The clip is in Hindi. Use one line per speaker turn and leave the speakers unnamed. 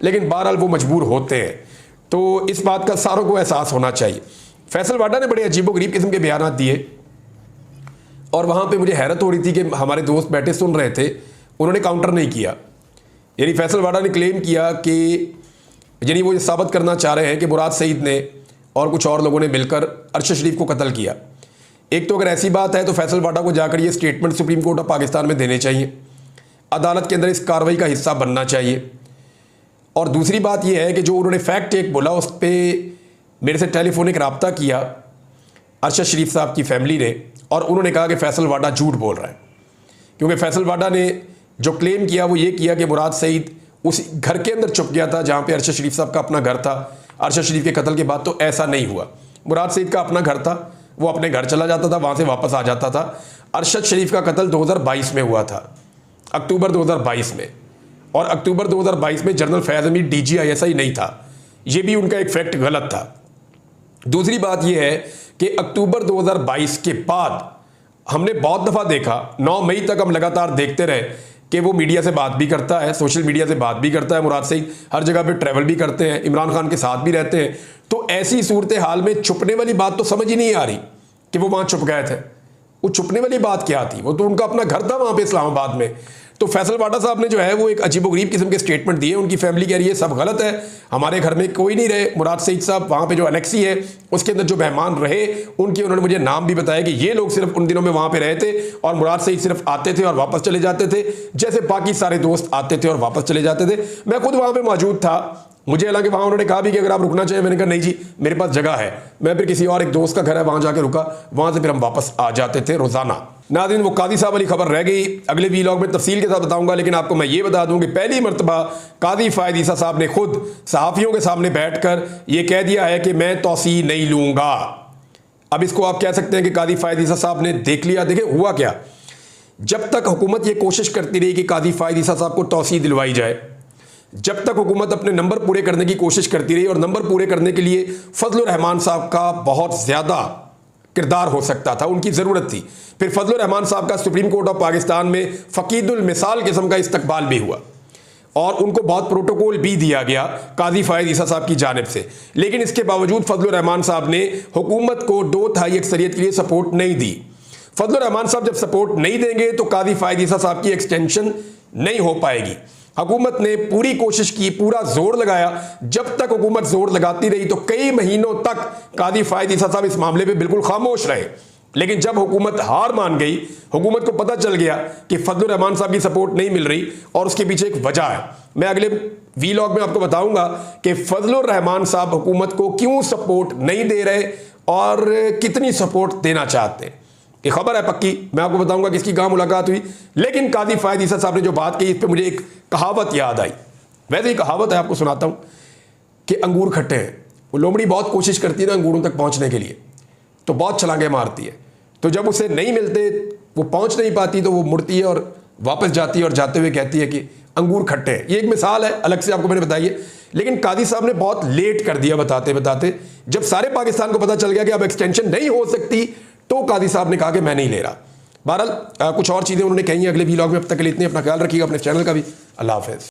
लेकिन बहरहाल वो मजबूर होते हैं। तो इस बात का सारों को एहसास होना चाहिए। फैसल वाडा ने बड़े अजीबोगरीब किस्म के बयान दिए और वहाँ पे मुझे हैरत हो रही थी कि हमारे दोस्त बैठे सुन रहे थे, उन्होंने काउंटर नहीं किया। यानी फैसल वाडा ने क्लेम किया कि यानी वो ये साबित करना चाह रहे हैं कि मुराद सईद ने और कुछ और लोगों ने मिलकर अरशद शरीफ को कत्ल किया। एक तो अगर ऐसी बात है तो फैसल वाडा को जाकर ये statement supreme court of Pakistan में देने चाहिए, अदालत के अंदर इस कार्रवाई का हिस्सा बनना चाहिए। और दूसरी बात यह है कि जो उन्होंने फैक्ट चेक बोला उस पर मेरे से टेलीफोनिक रब्ता किया अरशद शरीफ साहब की फैमिली ने, और उन्होंने कहा कि फैसल वाडा झूठ बोल रहा है, क्योंकि फैसल वाडा ने जो क्लेम किया वो ये किया कि मुराद सईद उस घर के अंदर छुप गया था जहाँ पे अरशद शरीफ साहब का अपना घर था। अरशद शरीफ के कत्ल के बाद तो ऐसा नहीं हुआ। मुराद सईद का अपना घर था, वो अपने घर चला जाता था, वहाँ से वापस आ जाता था। अरशद शरीफ का कत्ल 2022 में हुआ था, अक्टूबर 2022 में, और अक्टूबर 2022 में जनरल फैज़ हमीद DGISI नहीं था। ये भी उनका एक फैक्ट गलत था। दूसरी बात यह है कि अक्टूबर 2022 के बाद हमने बहुत दफ़ा देखा, 9 मई तक हम लगातार देखते रहे कि वो मीडिया से बात भी करता है, सोशल मीडिया से बात भी करता है। मुराद सईद हर जगह पे ट्रैवल भी करते हैं, इमरान खान के साथ भी रहते हैं। तो ऐसी सूरत हाल में छुपने वाली बात तो समझ ही नहीं आ रही कि वो वहाँ छुप गए थे। वो छुपने वाली बात क्या थी? वो तो उनका अपना घर था वहाँ पे इस्लामाबाद में। तो फैसल वाडा साहब ने जो है वो एक अजीबोगरीब किस्म के स्टेटमेंट दिए। उनकी फैमिली कह रही है सब गलत है, हमारे घर में कोई नहीं रहे। मुराद सईद साहब वहाँ पे जो एनेक्सी है उसके अंदर जो मेहमान रहे उनके उन्होंने मुझे नाम भी बताया कि ये लोग सिर्फ उन दिनों में वहाँ पे रहे थे और मुराद सईद सिर्फ आते थे और वापस चले जाते थे, जैसे बाकी सारे दोस्त आते थे और वापस चले जाते थे। मैं खुद वहाँ पर मौजूद था। मुझे हालांकि वहाँ उन्होंने कहा भी कि अगर आप रुकना चाहिए, मैंने कहा नहीं जी मेरे पास जगह है। मैं फिर किसी और एक दोस्त का घर है वहाँ जाके रुका, वहाँ से फिर हम वापस आ जाते थे रोज़ाना। नाज़रीन, वो कादी साहब वाली खबर रह गई, अगले वीलॉग में तफसील के साथ बताऊंगा। लेकिन आपको मैं ये बता दूं कि पहली मरतबा कादी फ़ायद ईसा साहब ने खुद सहाफ़ियों के सामने बैठकर ये कह दिया है कि मैं तौसी नहीं लूँगा। अब इसको आप कह सकते हैं कि कादी फ़ायद ईसा साहब ने देख लिया। देखें हुआ क्या, जब तक हुकूमत ये कोशिश करती रही कि कादी फ़ायद ईसा साहब को तौसी दिलवाई जाए, जब तक हुकूमत अपने नंबर पूरे करने की कोशिश करती रही, और नंबर पूरे करने के लिए फजलुर रहमान साहब का बहुत ज़्यादा किरदार हो सकता था, उनकी ज़रूरत थी। फिर फजलुर रहमान साहब का सुप्रीम कोर्ट ऑफ पाकिस्तान में फ़कीदुल मिसाल किस्म का इस्तकबाल भी हुआ और उनको बहुत प्रोटोकॉल भी दिया गया कादी फ़ायद ईसा साहब की जानिब से। लेकिन इसके बावजूद फजलुर रहमान साहब ने हुकूमत को 2/3 अक्सरियत के लिए सपोर्ट नहीं दी। फजलुर रहमान साहब जब सपोर्ट नहीं देंगे तो कादी फ़ायद ईसा साहब की एक्सटेंशन नहीं हो पाएगी। हुकूमत ने पूरी कोशिश की, पूरा जोर लगाया। जब तक हुकूमत जोर लगाती रही तो कई महीनों तक कादी फ़ायद ईसा साहब इस मामले पे बिल्कुल खामोश रहे। लेकिन जब हुकूमत हार मान गई, हुकूमत को पता चल गया कि फजलुर रहमान साहब की सपोर्ट नहीं मिल रही और उसके पीछे एक वजह है। मैं अगले वीलॉग में आपको बताऊंगा कि फजलुर रहमान साहब हुकूमत को क्यों सपोर्ट नहीं दे रहे और कितनी सपोर्ट देना चाहते हैं। ये खबर है पक्की, मैं आपको बताऊंगा किसकी कहाँ मुलाकात हुई। लेकिन कादी फ़ायद ईसा साहब ने जो बात कही, इस पर मुझे एक कहावत याद आई। वैसे ही कहावत है, आपको सुनाता हूँ कि अंगूर खट्टे हैं। वो लोमड़ी बहुत कोशिश करती है ना अंगूरों तक पहुँचने के लिए, तो बहुत छलांगे मारती है। तो जब उसे नहीं मिलते, वो पहुँच नहीं पाती, तो वो मुड़ती है और वापस जाती है और जाते हुए कहती है कि अंगूर खट्टे हैं। ये एक मिसाल है, अलग से आपको मैंने बताई है। लेकिन कादी साहब ने बहुत लेट कर दिया बताते बताते। जब सारे पाकिस्तान को पता चल गया कि अब एक्सटेंशन नहीं हो सकती, तो कादी साहब ने कहा कि मैं नहीं ले रहा। बहरहाल कुछ और चीज़ें उन्होंने कही हैं अगले वीलॉग में। अब तक के लिए इतने, अपना ख्याल रखिएगा, अपने चैनल का भी। अल्लाह हाफ़िज़।